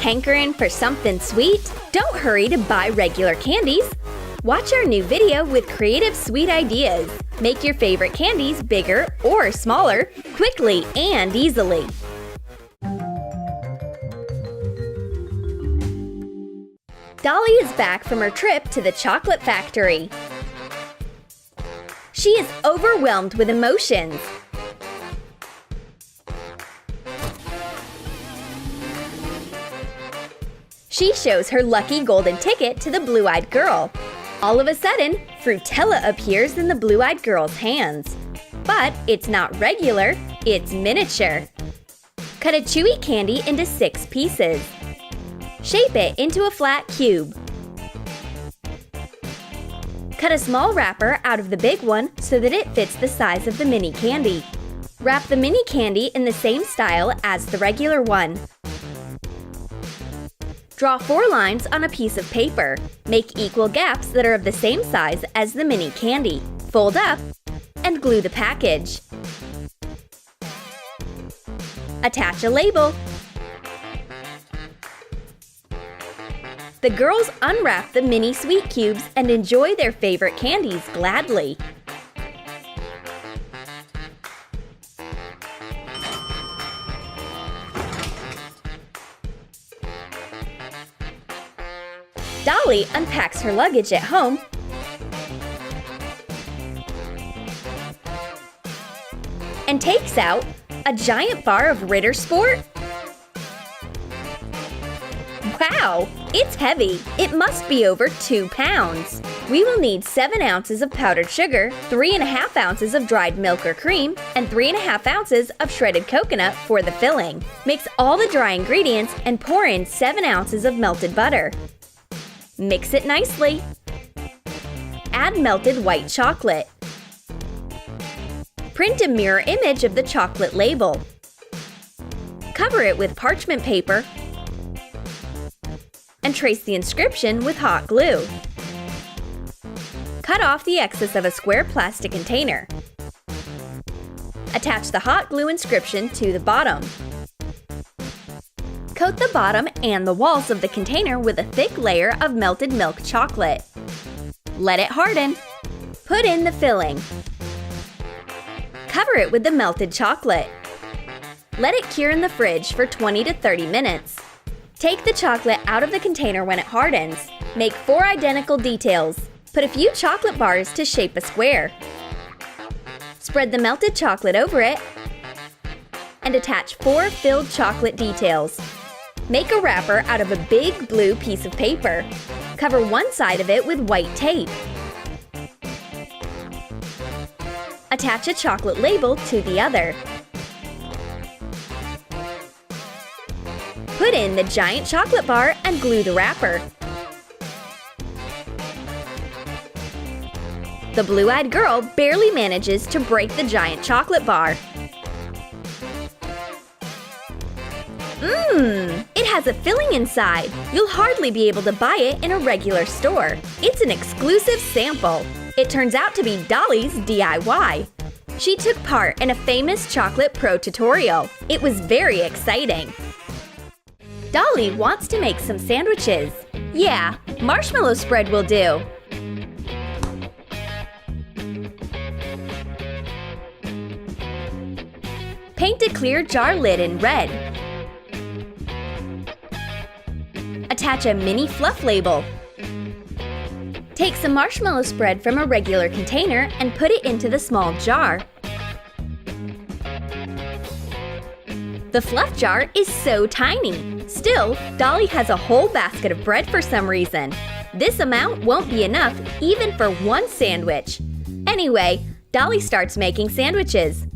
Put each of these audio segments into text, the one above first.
Hankering for something sweet? Don't hurry to buy regular candies. Watch our new video with creative sweet ideas. Make your favorite candies bigger or smaller, quickly and easily. Dolly is back from her trip to the chocolate factory. She is overwhelmed with emotions. She shows her lucky golden ticket to the blue-eyed girl. All of a sudden, Fruitella appears in the blue-eyed girl's hands. But it's not regular, it's miniature. Cut a chewy candy into 6 pieces. Shape it into a flat cube. Cut a small wrapper out of the big one so that it fits the size of the mini candy. Wrap the mini candy in the same style as the regular one. Draw 4 lines on a piece of paper. Make equal gaps that are of the same size as the mini candy. Fold up and glue the package. Attach a label. The girls unwrap the mini sweet cubes and enjoy their favorite candies gladly. Dolly unpacks her luggage at home and takes out a giant bar of Ritter Sport. Wow, it's heavy. It must be over 2 pounds. We will need 7 ounces of powdered sugar, 3½ ounces of dried milk or cream, and 3½ ounces of shredded coconut for the filling. Mix all the dry ingredients and pour in 7 ounces of melted butter. Mix it nicely. Add melted white chocolate. Print a mirror image of the chocolate label. Cover it with parchment paper and trace the inscription with hot glue. Cut off the excess of a square plastic container. Attach the hot glue inscription to the bottom. Coat the bottom and the walls of the container with a thick layer of melted milk chocolate. Let it harden. Put in the filling. Cover it with the melted chocolate. Let it cure in the fridge for 20 to 30 minutes. Take the chocolate out of the container when it hardens. Make 4 identical details. Put a few chocolate bars to shape a square. Spread the melted chocolate over it and attach 4 filled chocolate details. Make a wrapper out of a big blue piece of paper. Cover one side of it with white tape. Attach a chocolate label to the other. Put in the giant chocolate bar and glue the wrapper. The blue-eyed girl barely manages to break the giant chocolate bar. It has a filling inside. You'll hardly be able to buy it in a regular store. It's an exclusive sample. It turns out to be Dolly's DIY. She took part in a famous Chocolate Pro tutorial. It was very exciting. Dolly wants to make some sandwiches. Yeah, marshmallow spread will do. Paint a clear jar lid in red. Attach a mini fluff label. Take some marshmallow spread from a regular container and put it into the small jar. The fluff jar is so tiny. Still, Dolly has a whole basket of bread for some reason. This amount won't be enough even for one sandwich. Anyway, Dolly starts making sandwiches.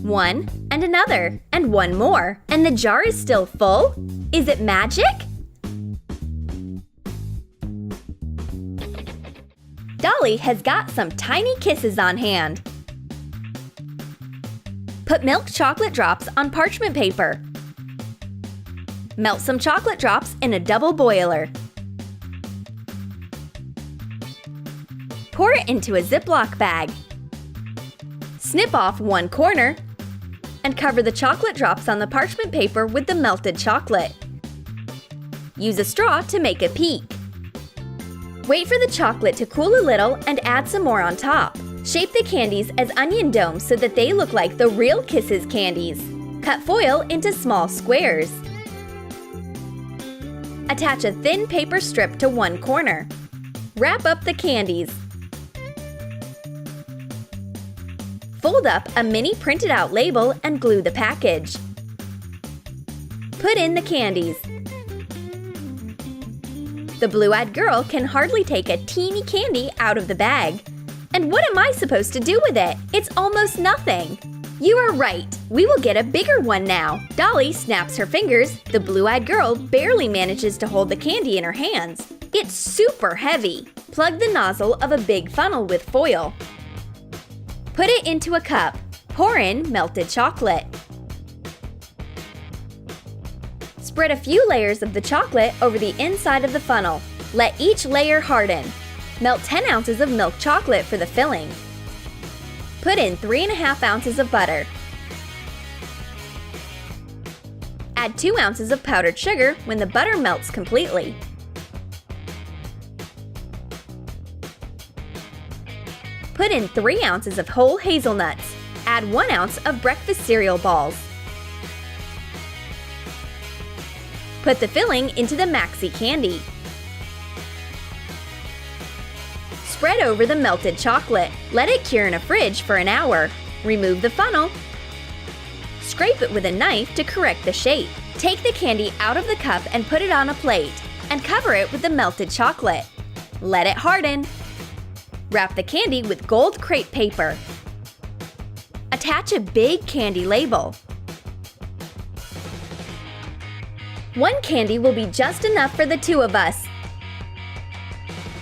One, and another, and one more. And the jar is still full? Is it magic? Dolly has got some tiny kisses on hand. Put milk chocolate drops on parchment paper. Melt some chocolate drops in a double boiler. Pour it into a Ziploc bag. Snip off one corner and cover the chocolate drops on the parchment paper with the melted chocolate. Use a straw to make a peak. Wait for the chocolate to cool a little and add some more on top. Shape the candies as onion domes so that they look like the real Kisses candies. Cut foil into small squares. Attach a thin paper strip to one corner. Wrap up the candies. Fold up a mini printed out label and glue the package. Put in the candies. The blue-eyed girl can hardly take a teeny candy out of the bag. And what am I supposed to do with it? It's almost nothing. You are right. We will get a bigger one now. Dolly snaps her fingers. The blue-eyed girl barely manages to hold the candy in her hands. It's super heavy. Plug the nozzle of a big funnel with foil. Put it into a cup. Pour in melted chocolate. Spread a few layers of the chocolate over the inside of the funnel. Let each layer harden. Melt 10 ounces of milk chocolate for the filling. Put in 3½ ounces of butter. Add 2 ounces of powdered sugar when the butter melts completely. Put in 3 ounces of whole hazelnuts. Add 1 ounce of breakfast cereal balls. Put the filling into the maxi candy. Spread over the melted chocolate. Let it cure in a fridge for an hour. Remove the funnel. Scrape it with a knife to correct the shape. Take the candy out of the cup and put it on a plate, and cover it with the melted chocolate. Let it harden. Wrap the candy with gold crepe paper. Attach a big candy label. One candy will be just enough for the two of us.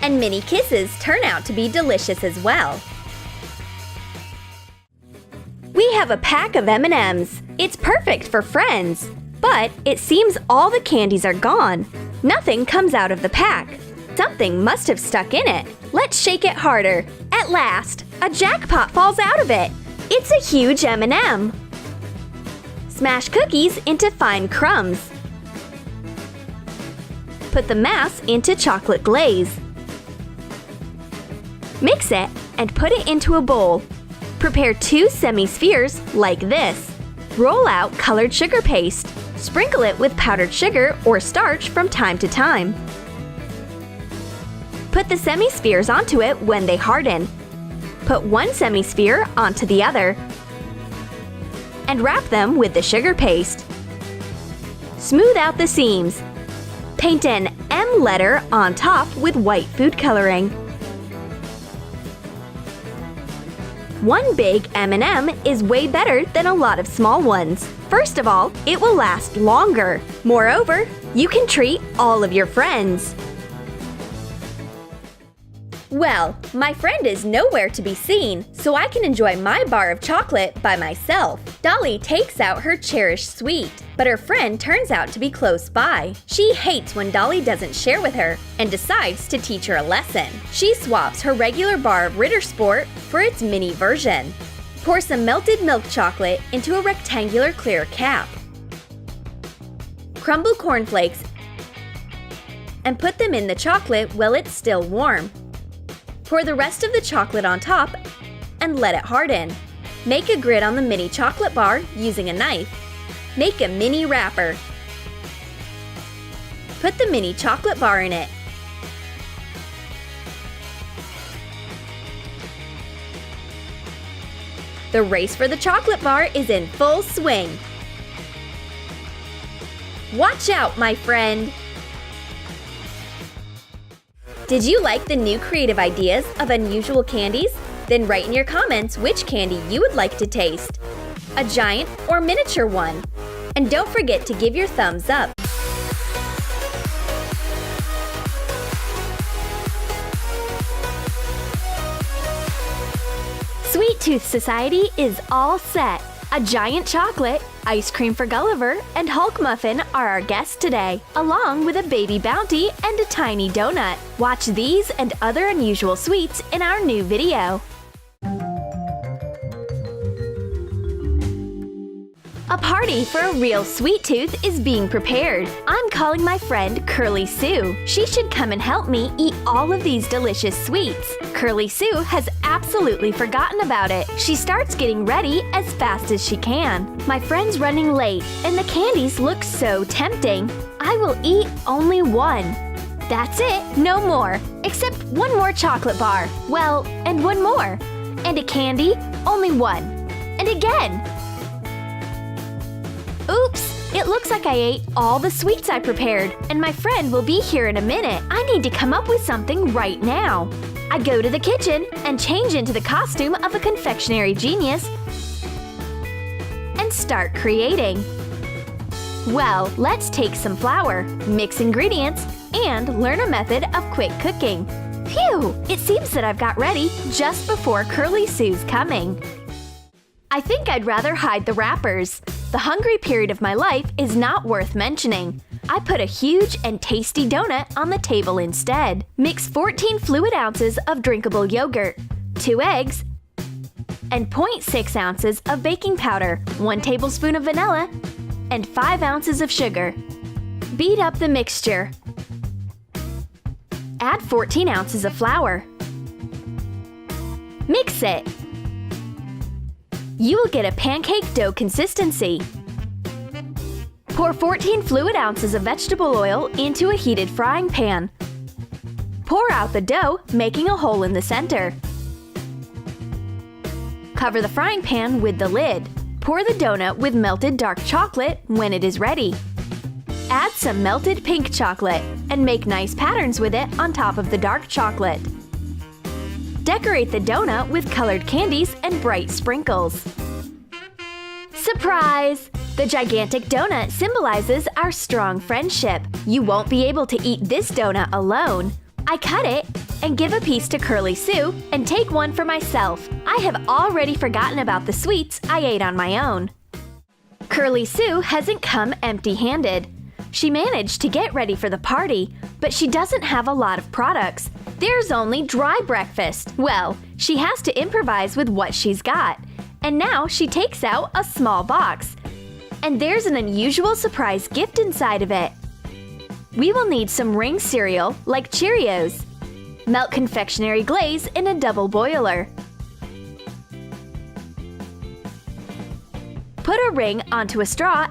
And mini kisses turn out to be delicious as well. We have a pack of M&Ms. It's perfect for friends. But it seems all the candies are gone. Nothing comes out of the pack. Something must have stuck in it. Let's shake it harder. At last, a jackpot falls out of it. It's a huge M&M. Smash cookies into fine crumbs. Put the mass into chocolate glaze. Mix it and put it into a bowl. Prepare 2 semi-spheres like this. Roll out colored sugar paste. Sprinkle it with powdered sugar or starch from time to time. Put the semi-spheres onto it when they harden. Put one semi-sphere onto the other. And wrap them with the sugar paste. Smooth out the seams. Paint an M letter on top with white food coloring. One big M&M is way better than a lot of small ones. First of all, it will last longer. Moreover, you can treat all of your friends. Well, my friend is nowhere to be seen, so I can enjoy my bar of chocolate by myself. Dolly takes out her cherished sweet, but her friend turns out to be close by. She hates when Dolly doesn't share with her and decides to teach her a lesson. She swaps her regular bar of Ritter Sport for its mini version. Pour some melted milk chocolate into a rectangular clear cap. Crumble cornflakes and put them in the chocolate while it's still warm. Pour the rest of the chocolate on top and let it harden. Make a grid on the mini chocolate bar using a knife. Make a mini wrapper. Put the mini chocolate bar in it. The race for the chocolate bar is in full swing. Watch out, my friend! Did you like the new creative ideas of unusual candies? Then write in your comments which candy you would like to taste. A giant or miniature one. And don't forget to give your thumbs up. Sweet Tooth Society is all set. A giant chocolate, ice cream for Gulliver, and Hulk Muffin are our guests today, along with a baby Bounty and a tiny donut. Watch these and other unusual sweets in our new video. A party for a real sweet tooth is being prepared. I'm calling my friend Curly Sue. She should come and help me eat all of these delicious sweets. Curly Sue has absolutely forgotten about it. She starts getting ready as fast as she can. My friend's running late, and the candies look so tempting. I will eat only one. That's it, no more. Except one more chocolate bar. Well, and one more. And a candy, only one. And again. Oops! It looks like I ate all the sweets I prepared, and my friend will be here in a minute. I need to come up with something right now. I go to the kitchen and change into the costume of a confectionery genius and start creating. Well, let's take some flour, mix ingredients, and learn a method of quick cooking. Phew! It seems that I've got ready just before Curly Sue's coming. I think I'd rather hide the wrappers. The hungry period of my life is not worth mentioning. I put a huge and tasty donut on the table instead. Mix 14 fluid ounces of drinkable yogurt, 2 eggs, and 0.6 ounces of baking powder, 1 tablespoon of vanilla, and 5 ounces of sugar. Beat up the mixture. Add 14 ounces of flour. Mix it. You will get a pancake dough consistency. Pour 14 fluid ounces of vegetable oil into a heated frying pan. Pour out the dough, making a hole in the center. Cover the frying pan with the lid. Pour the donut with melted dark chocolate when it is ready. Add some melted pink chocolate and make nice patterns with it on top of the dark chocolate. Decorate the donut with colored candies and bright sprinkles. Surprise! The gigantic donut symbolizes our strong friendship. You won't be able to eat this donut alone. I cut it and give a piece to Curly Sue and take one for myself. I have already forgotten about the sweets I ate on my own. Curly Sue hasn't come empty-handed. She managed to get ready for the party, but she doesn't have a lot of products. There's only dry breakfast. Well, she has to improvise with what she's got. And now she takes out a small box. And there's an unusual surprise gift inside of it. We will need some ring cereal, like Cheerios. Melt confectionery glaze in a double boiler. Put a ring onto a straw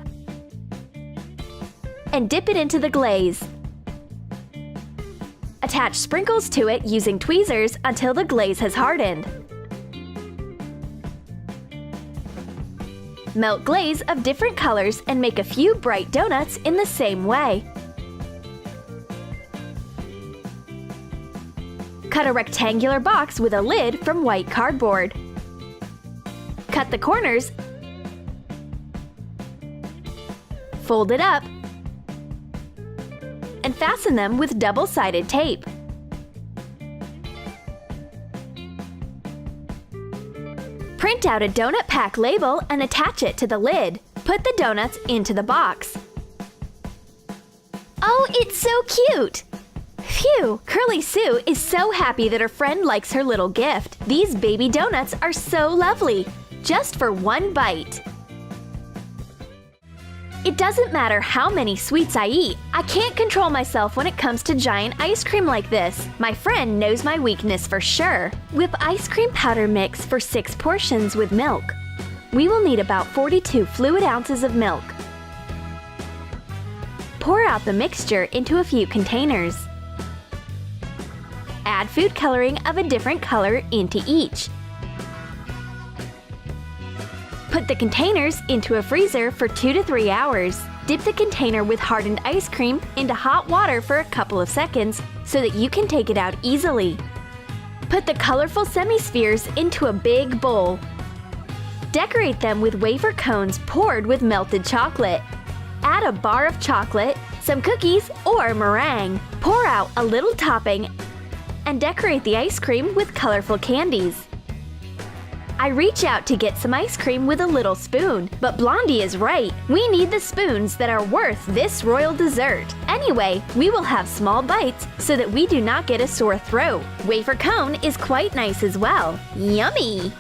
and dip it into the glaze. Attach sprinkles to it using tweezers until the glaze has hardened. Melt glaze of different colors and make a few bright donuts in the same way. Cut a rectangular box with a lid from white cardboard. Cut the corners, fold it up, and fasten them with double-sided tape. Print out a donut pack label and attach it to the lid. Put the donuts into the box. Oh, it's so cute! Phew! Curly Sue is so happy that her friend likes her little gift. These baby donuts are so lovely, just for one bite. It doesn't matter how many sweets I eat, I can't control myself when it comes to giant ice cream like this. My friend knows my weakness for sure. Whip ice cream powder mix for 6 portions with milk. We will need about 42 fluid ounces of milk. Pour out the mixture into a few containers. Add food coloring of a different color into each. Put the containers into a freezer for 2 to 3 hours. Dip the container with hardened ice cream into hot water for a couple of seconds so that you can take it out easily. Put the colorful semi-spheres into a big bowl. Decorate them with wafer cones poured with melted chocolate. Add a bar of chocolate, some cookies, or meringue. Pour out a little topping and decorate the ice cream with colorful candies. I reach out to get some ice cream with a little spoon, but Blondie is right. We need the spoons that are worth this royal dessert. Anyway, we will have small bites so that we do not get a sore throat. Wafer cone is quite nice as well. Yummy!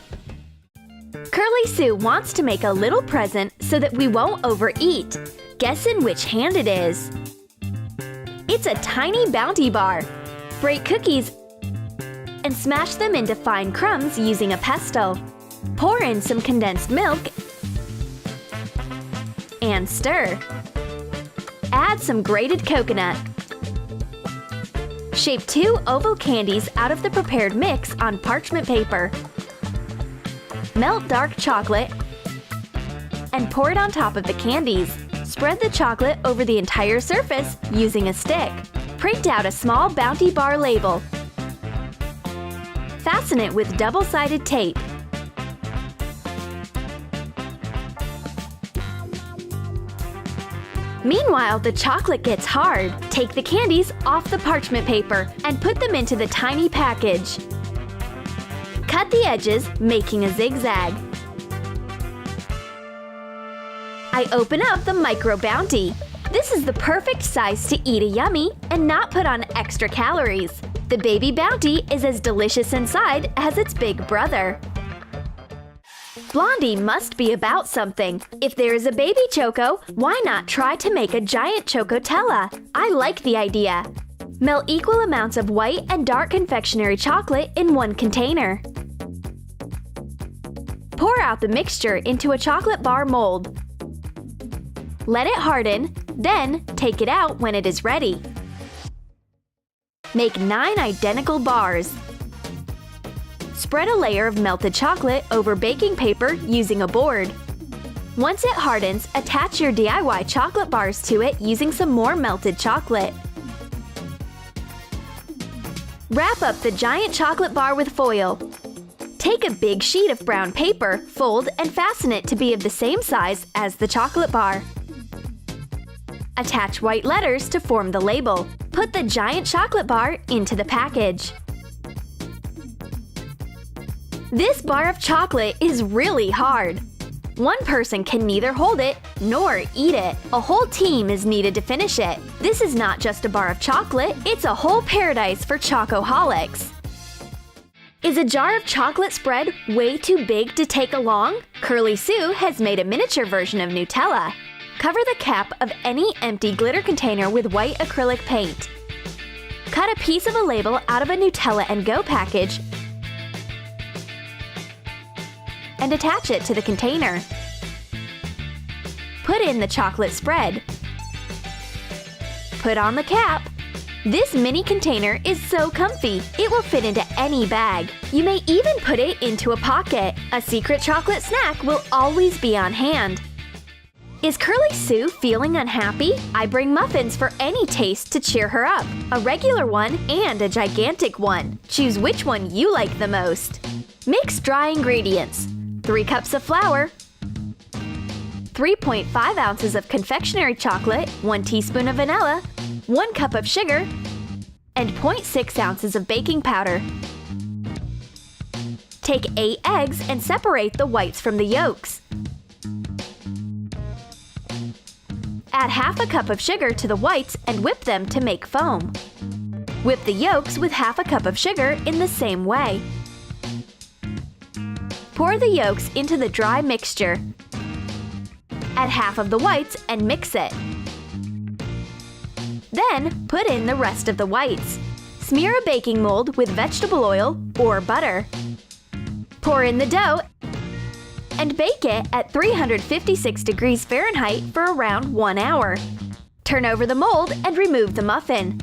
Curly Sue wants to make a little present so that we won't overeat. Guess in which hand it is. It's a tiny Bounty bar. Break cookies and smash them into fine crumbs using a pestle. Pour in some condensed milk and stir. Add some grated coconut. Shape 2 oval candies out of the prepared mix on parchment paper. Melt dark chocolate and pour it on top of the candies. Spread the chocolate over the entire surface using a stick. Print out a small Bounty bar label. Fasten it with double-sided tape. Meanwhile, the chocolate gets hard. Take the candies off the parchment paper and put them into the tiny package. Cut the edges, making a zigzag. I open up the Micro Bounty. This is the perfect size to eat a yummy and not put on extra calories. The baby Bounty is as delicious inside as its big brother. Blondie must be about something. If there is a baby Choco, why not try to make a giant Chocotella? I like the idea. Melt equal amounts of white and dark confectionery chocolate in one container. Pour out the mixture into a chocolate bar mold. Let it harden, then take it out when it is ready. Make 9 identical bars. Spread a layer of melted chocolate over baking paper using a board. Once it hardens, attach your DIY chocolate bars to it using some more melted chocolate. Wrap up the giant chocolate bar with foil. Take a big sheet of brown paper, fold, and fasten it to be of the same size as the chocolate bar. Attach white letters to form the label. Put the giant chocolate bar into the package. This bar of chocolate is really hard. One person can neither hold it nor eat it. A whole team is needed to finish it. This is not just a bar of chocolate, it's a whole paradise for chocoholics. Is a jar of chocolate spread way too big to take along? Curly Sue has made a miniature version of Nutella. Cover the cap of any empty glitter container with white acrylic paint. Cut a piece of a label out of a Nutella and Go package and attach it to the container. Put in the chocolate spread. Put on the cap. This mini container is so comfy, it will fit into any bag. You may even put it into a pocket. A secret chocolate snack will always be on hand. Is Curly Sue feeling unhappy? I bring muffins for any taste to cheer her up. A regular one and a gigantic one. Choose which one you like the most. Mix dry ingredients. 3 cups of flour, 3.5 ounces of confectionery chocolate, 1 teaspoon of vanilla, 1 cup of sugar, and 0.6 ounces of baking powder. Take 8 eggs and separate the whites from the yolks. Add half a cup of sugar to the whites and whip them to make foam. Whip the yolks with half a cup of sugar in the same way. Pour the yolks into the dry mixture. Add half of the whites and mix it. Then put in the rest of the whites. Smear a baking mold with vegetable oil or butter. Pour in the dough and bake it at 356 degrees Fahrenheit for around 1 hour. Turn over the mold and remove the muffin.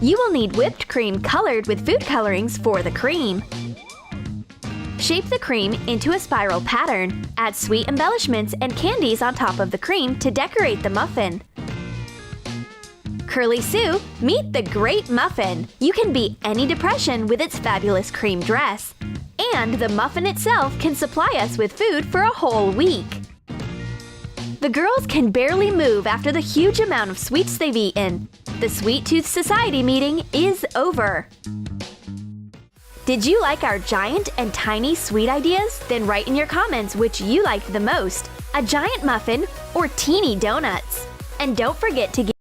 You will need whipped cream colored with food colorings for the cream. Shape the cream into a spiral pattern. Add sweet embellishments and candies on top of the cream to decorate the muffin. Curly Sue, meet the great muffin! You can beat any depression with its fabulous cream dress. And the muffin itself can supply us with food for a whole week. The girls can barely move after the huge amount of sweets they've eaten. The Sweet Tooth Society meeting is over. Did you like our giant and tiny sweet ideas? Then write in your comments which you liked the most, a giant muffin or teeny donuts. And don't forget to give